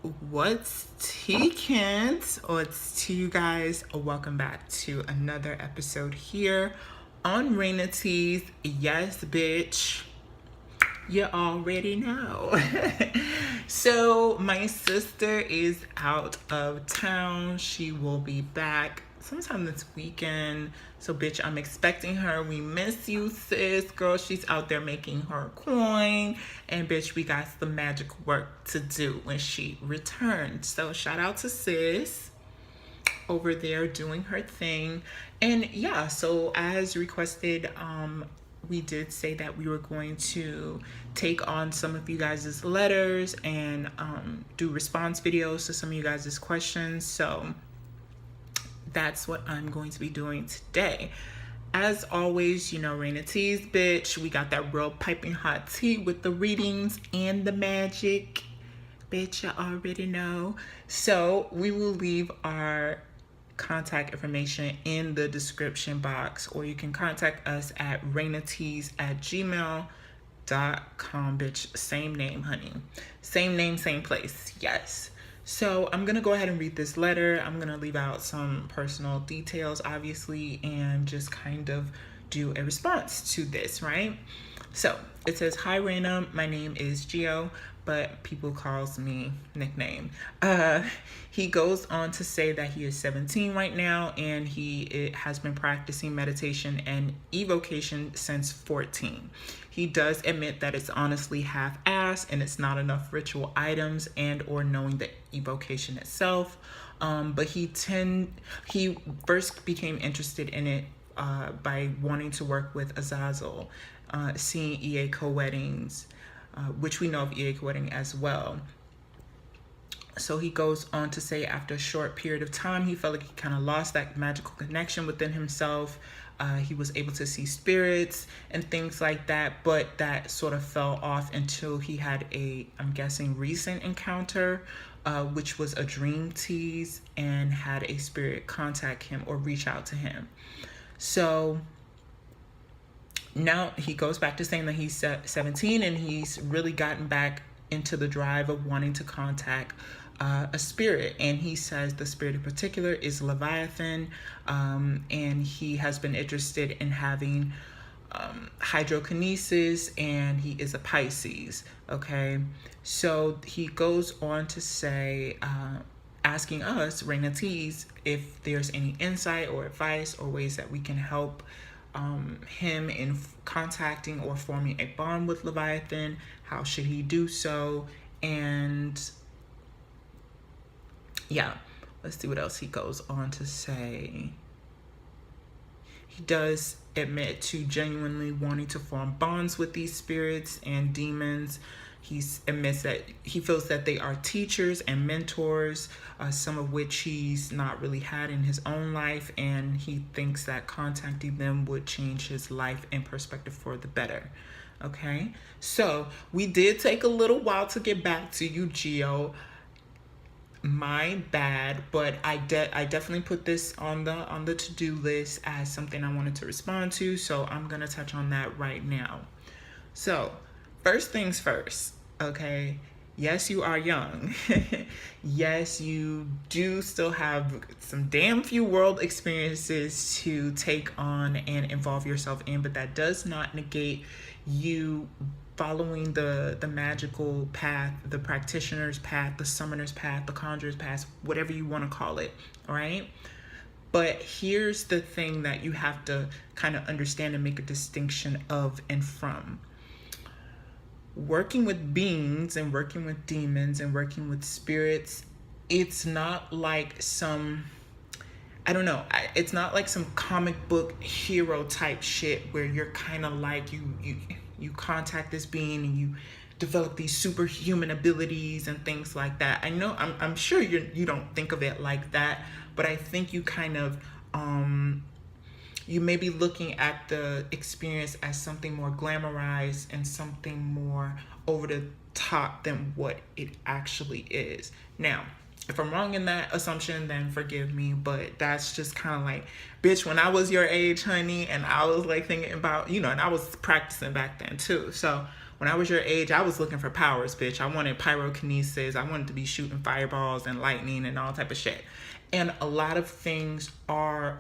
What's Kent? Or it's to you guys. Welcome back to another episode here on Raina T's. Yes, bitch. You already know. So, my sister is out of town. She will be back sometime this weekend. So, bitch, I'm expecting her. We miss you, sis. Girl, she's out there making her coin. And, bitch, we got some magic work to do when she returns. So, shout out to sis over there doing her thing. And yeah, so as requested, we did say that we were going to take on some of you guys' letters and do response videos to some of you guys' questions. So that's what I'm going to be doing today. As always, you know, Raina T's, bitch. We got that real piping hot tea with the readings and the magic. Bitch, you already know. So we will leave our contact information in the description box, or you can contact us at rainatees@gmail.com. Bitch, same name, honey. Same name, same place. Yes. So I'm gonna go ahead and read this letter. I'm gonna leave out some personal details, obviously, and just kind of do a response to this, right? So it says, "Hi Raina, my name is Gio, but people calls me nickname." He goes on to say that he is 17 right now, and he has been practicing meditation and evocation since 14. He does admit that it's honestly half-assed and it's not enough ritual items and or knowing the evocation itself. But he first became interested in it by wanting to work with Azazel, seeing EA co-weddings, which we know of EA co-wedding as well. So he goes on to say after a short period of time, he felt like he kind of lost that magical connection within himself. He was able to see spirits and things like that, but that sort of fell off until he had I'm guessing, recent encounter, which was a dream tease, and had a spirit contact him or reach out to him. So now he goes back to saying that he's 17 and he's really gotten back into the drive of wanting to contact a spirit. And he says the spirit in particular is Leviathan, and he has been interested in having hydrokinesis, and he is a Pisces. Okay, so he goes on to say, asking us, Raina T's, if there's any insight or advice or ways that we can help him in contacting or forming a bond with Leviathan. How should he do so? And yeah, let's see what else he goes on to say. He does admit to genuinely wanting to form bonds with these spirits and demons. He admits that he feels that they are teachers and mentors, some of which he's not really had in his own life, and he thinks that contacting them would change his life and perspective for the better. Okay, so we did take a little while to get back to you, Gio. My bad, but I definitely put this on the to-do list as something I wanted to respond to, so I'm gonna touch on that right now. So first things first, okay? Yes, you are young. Yes, you do still have some damn few world experiences to take on and involve yourself in, but that does not negate you following the magical path, the practitioner's path, the summoner's path, the conjurer's path, whatever you want to call it, all right? But here's the thing that you have to kind of understand and make a distinction of and from. Working with beings and working with demons and working with spirits, it's not like some, I don't know, it's not like some comic book hero type shit where you're kind of like, you contact this being and you develop these superhuman abilities and things like that. I know, I'm sure you don't think of it like that, but I think you kind of, you may be looking at the experience as something more glamorized and something more over the top than what it actually is. Now, if I'm wrong in that assumption, then forgive me, but that's just kind of like, bitch, when I was your age, honey, and I was like thinking about, and I was practicing back then too. So When I was your age, I was looking for powers, bitch. I wanted pyrokinesis. I wanted to be shooting fireballs and lightning and all type of shit. And a lot of things are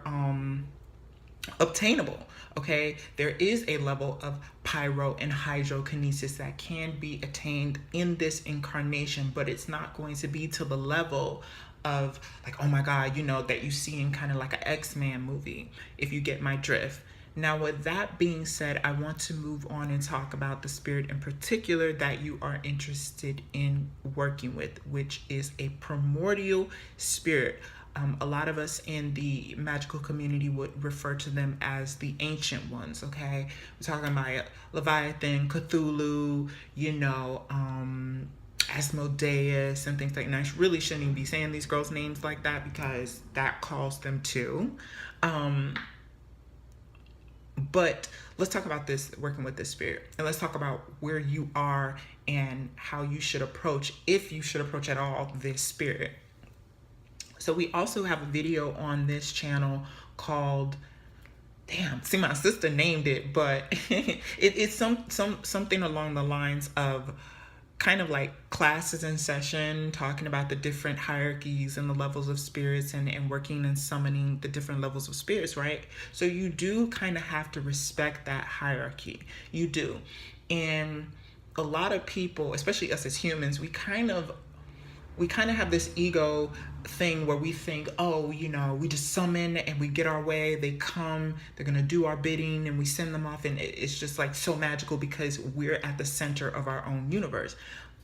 obtainable. Okay, there is a level of pyro and hydrokinesis that can be attained in this incarnation, but it's not going to be to the level of like, oh my god, you know, that you see in kind of like an X-Men movie, if you get my drift. Now, with that being said, I want to move on and talk about the spirit in particular that you are interested in working with, which is a primordial spirit. A lot of us in the magical community would refer to them as the ancient ones, okay? We're talking about Leviathan, Cthulhu, you know, Asmodeus and things like that. I really shouldn't even be saying these girls' names like that because that calls them too. But let's talk about this, working with this spirit. And let's talk about where you are and how you should approach, if you should approach at all, this spirit. So we also have a video on this channel called, damn, see, my sister named it, but it's something along the lines of kind of like classes in session, talking about the different hierarchies and the levels of spirits and working and summoning the different levels of spirits, right? So you do kind of have to respect that hierarchy. You do. And a lot of people, especially us as humans, we kind of have this ego thing where we think, oh, you know, we just summon and we get our way, they come, they're gonna do our bidding, and we send them off, and it's just like so magical because we're at the center of our own universe.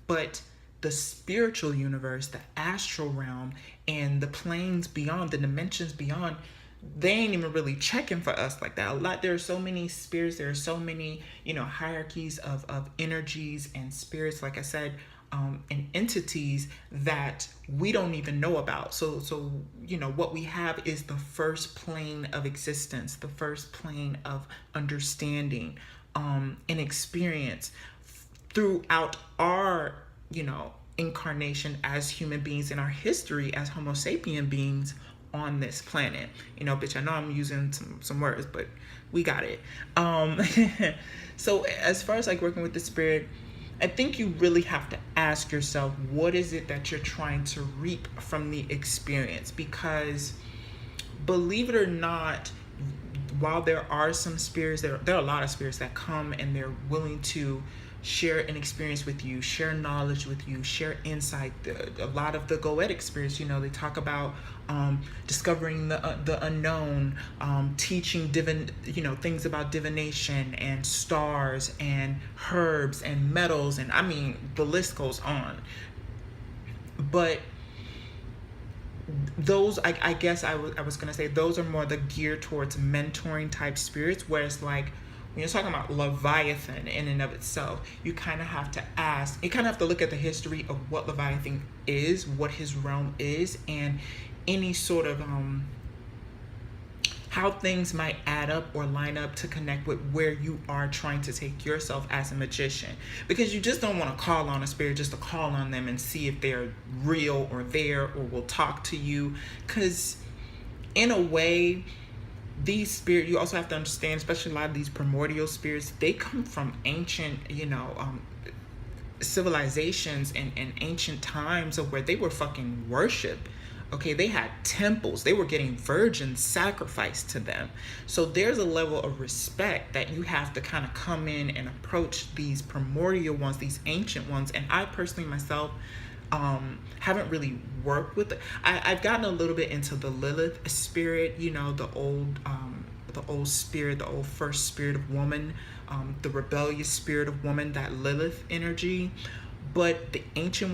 But the spiritual universe, the astral realm, and the planes beyond, the dimensions beyond, they ain't even really checking for us like that. There are so many spirits, there are so many, you know, hierarchies of energies and spirits, like I said, and entities that we don't even know about. So you know, what we have is the first plane of existence, the first plane of understanding and experience throughout our, you know, incarnation as human beings, in our history as Homo sapien beings on this planet. You know, bitch, I know I'm using some words, but we got it. So as far as like working with the spirit, I think you really have to ask yourself, what is it that you're trying to reap from the experience? Because believe it or not, while there are some spirits, there are a lot of spirits that come and they're willing to share an experience with you, share knowledge with you, share insight. A lot of the Goetic spirits, you know, they talk about discovering the unknown, teaching things about divination and stars and herbs and metals, and I mean the list goes on. But those, I guess I was gonna say, those are more the geared towards mentoring type spirits, whereas like when you're talking about Leviathan in and of itself, you kind of have to ask, you kind of have to look at the history of what Leviathan is, what his realm is, and any sort of how things might add up or line up to connect with where you are trying to take yourself as a magician. Because you just don't want to call on a spirit just to call on them and see if they're real or there or will talk to you. Because in a way, these spirits, you also have to understand, especially a lot of these primordial spirits, they come from ancient, you know, civilizations and ancient times of where they were fucking worshipped. Okay, they had temples. They were getting virgins sacrificed to them. So there's a level of respect that you have to kind of come in and approach these primordial ones, these ancient ones. And I personally myself haven't really worked with it. I've gotten a little bit into the Lilith spirit, you know, the old spirit, the old first spirit of woman, the rebellious spirit of woman, that Lilith energy. But the ancient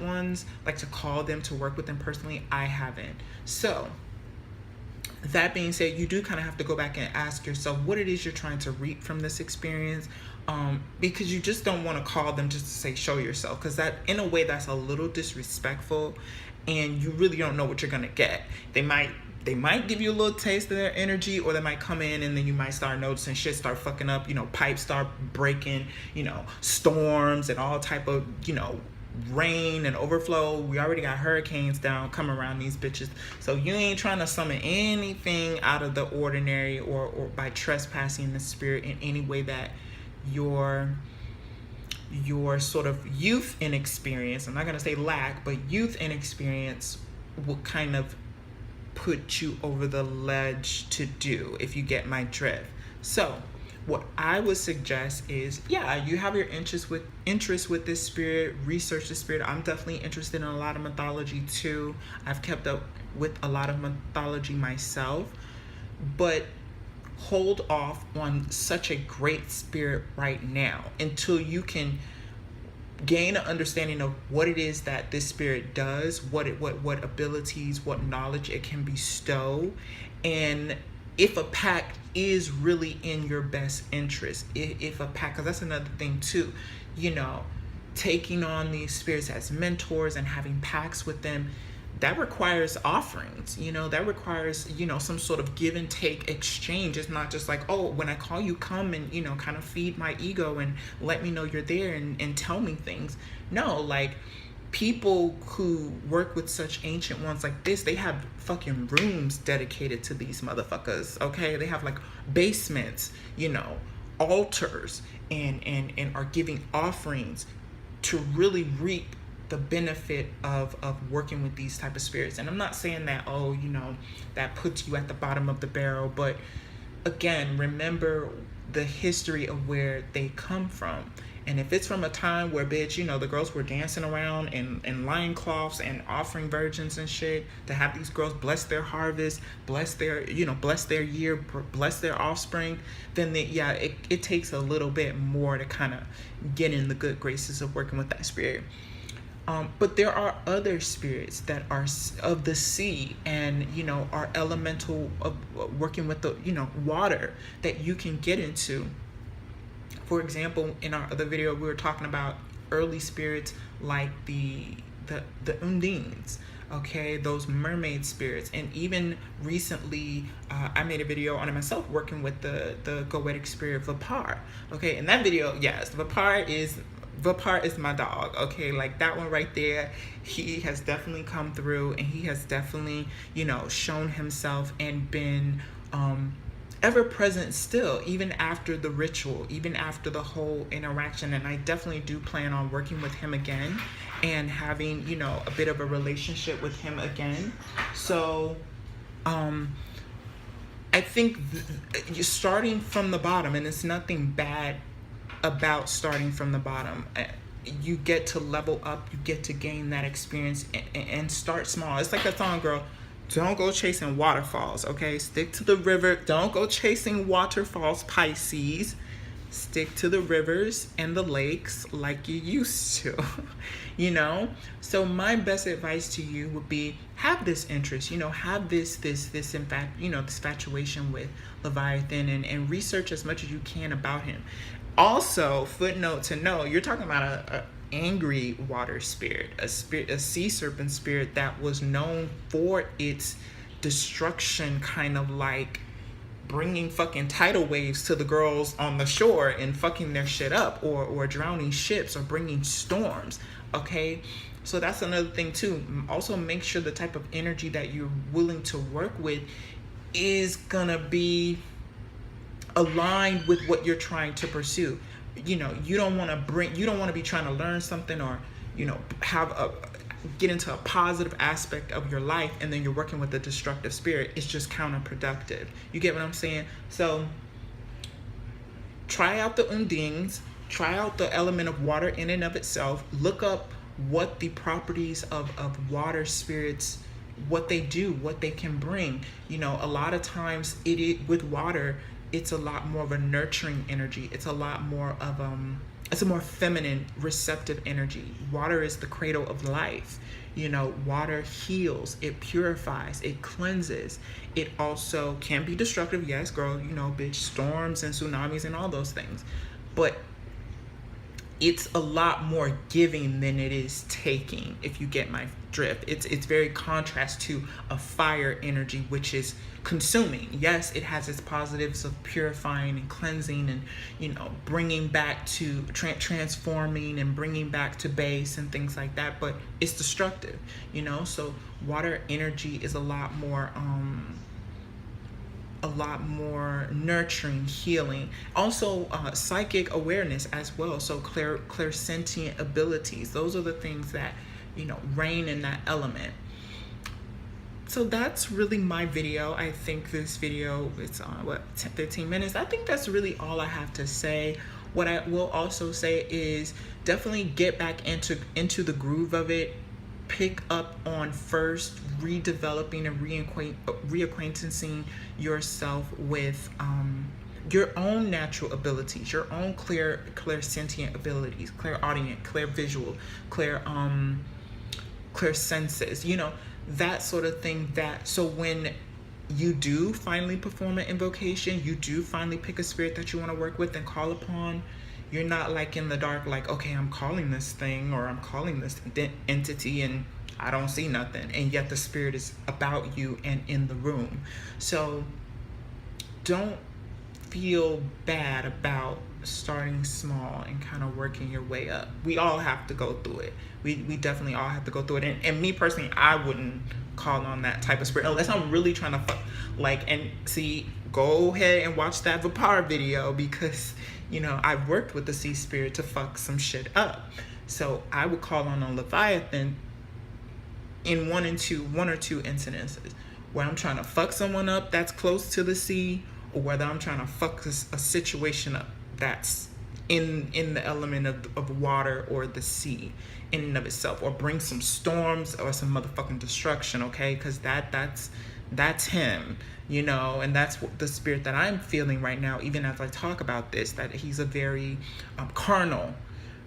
ones, like to call them, to work with them personally, I haven't. So that being said, you do kind of have to go back and ask yourself what it is you're trying to reap from this experience, because you just don't want to call them just to say show yourself, because that, in a way, that's a little disrespectful, and you really don't know what you're gonna get. They might give you a little taste of their energy, or they might come in and then you might start noticing shit start fucking up, you know, pipes start breaking, you know, storms and all type of, you know, rain and overflow. We already got hurricanes down coming around these bitches. So you ain't trying to summon anything out of the ordinary or by trespassing the spirit in any way that you're your sort of youth and experience, I'm not going to say lack, but youth and experience will kind of put you over the ledge to do, if you get my drift. So what I would suggest is, yeah, you have your interest with this spirit, research the spirit. I'm definitely interested in a lot of mythology too. I've kept up with a lot of mythology myself, but hold off on such a great spirit right now until you can gain an understanding of what it is that this spirit does, what abilities, what knowledge it can bestow, and if a pack is really in your best interest. If a pack, because that's another thing too, taking on these spirits as mentors and having packs with them, that requires offerings, that requires, some sort of give and take exchange. It's not just like, oh, when I call you, come and, kind of feed my ego and let me know you're there and tell me things. No, like, people who work with such ancient ones like this, they have fucking rooms dedicated to these motherfuckers, okay? They have like basements, altars, and are giving offerings to really reap the benefit of working with these type of spirits. And I'm not saying that, that puts you at the bottom of the barrel, but again, remember the history of where they come from. And if it's from a time where, bitch, the girls were dancing around in loincloths and offering virgins and shit, to have these girls bless their harvest, bless their year, bless their offspring, then it takes a little bit more to kind of get in the good graces of working with that spirit. But there are other spirits that are of the sea and, are elemental, of working with the, water, that you can get into. For example, in our other video, we were talking about early spirits like the undines, okay, those mermaid spirits. And even recently, I made a video on it myself, working with the goetic spirit Vapar. Okay, in that video, yes, Vapar is my dog, okay? Like, that one right there, he has definitely come through, and he has definitely, shown himself and been ever present still, even after the ritual, even after the whole interaction. And I definitely do plan on working with him again and having, a bit of a relationship with him again. So I think you're starting from the bottom, and it's nothing bad about starting from the bottom. You get to level up, you get to gain that experience, and start small. It's like that song, girl, don't go chasing waterfalls, okay? Stick to the river. Don't go chasing waterfalls, Pisces. Stick to the rivers and the lakes like you used to, So my best advice to you would be, have this interest, have this in fact, this infatuation with Leviathan, and research as much as you can about him. Also, footnote to know, you're talking about a angry water spirit, a sea serpent spirit that was known for its destruction, kind of like bringing fucking tidal waves to the girls on the shore and fucking their shit up, or drowning ships, or bringing storms, okay? So that's another thing too. Also, make sure the type of energy that you're willing to work with is gonna be aligned with what you're trying to pursue. You don't want to be trying to learn something, or get into a positive aspect of your life, and then you're working with a destructive spirit. It's just counterproductive. You get what I'm saying? So try out the undines, try out the element of water in and of itself. Look up what the properties of water spirits, what they do, what they can bring. A lot of times with water, it's a lot more of a nurturing energy. It's a lot more of it's a more feminine, receptive energy. Water is the cradle of life. Water heals, it purifies, it cleanses. It also can be destructive, yes, girl, bitch, storms and tsunamis and all those things. But it's a lot more giving than it is taking, if you get my drift. It's very contrast to a fire energy, which is consuming. Yes, it has its positives of purifying and cleansing, and bringing back to transforming and bringing back to base and things like that, but it's destructive. So water energy is a lot more a lot more nurturing, healing. Also, psychic awareness as well. So clairsentient abilities. Those are the things that, you know, reign in that element. So that's really my video. I think this video, it's on what, 15 minutes. I think that's really all I have to say. What I will also say is definitely get back into the groove of it. Pick up on first redeveloping and reacquainting yourself with your own natural abilities, your own clairsentient abilities, clairaudient, clairvisual, clear senses, you know, that sort of thing. That so when you do finally perform an invocation, you do finally pick a spirit that you want to work with and call upon, you're not like in the dark, like, okay, I'm calling this thing or I'm calling this entity and I don't see nothing, and yet the spirit is about you and in the room. So don't feel bad about starting small and kind of working your way up. We all have to go through it. We definitely all have to go through it. And me personally, I wouldn't call on that type of spirit unless I'm really trying to and see, go ahead and watch that Vipar video, because, you know, I've worked with the sea spirit to fuck some shit up. So I would call on a Leviathan in one or two incidences where I'm trying to fuck someone up that's close to the sea, or whether I'm trying to fuck a situation up that's in the element of water or the sea in and of itself, or bring some storms or some motherfucking destruction, okay? Because that's him, you know, and that's what the spirit that I'm feeling right now, even as I talk about this, that he's a very carnal,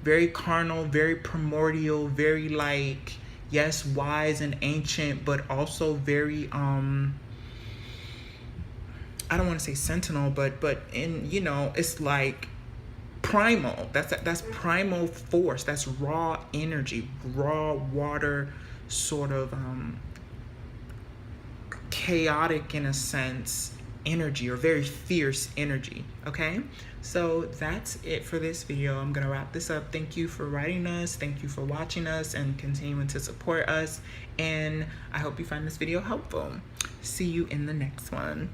very primordial, very like, yes, wise and ancient, but also very I don't want to say sentinel, but in, you know, it's like primal. That's primal force. That's raw energy, raw water, sort of chaotic in a sense energy, or very fierce energy. Okay, so that's it for this video. I'm gonna wrap this up. Thank you for writing us, thank you for watching us and continuing to support us, and I hope you find this video helpful. See you in the next one.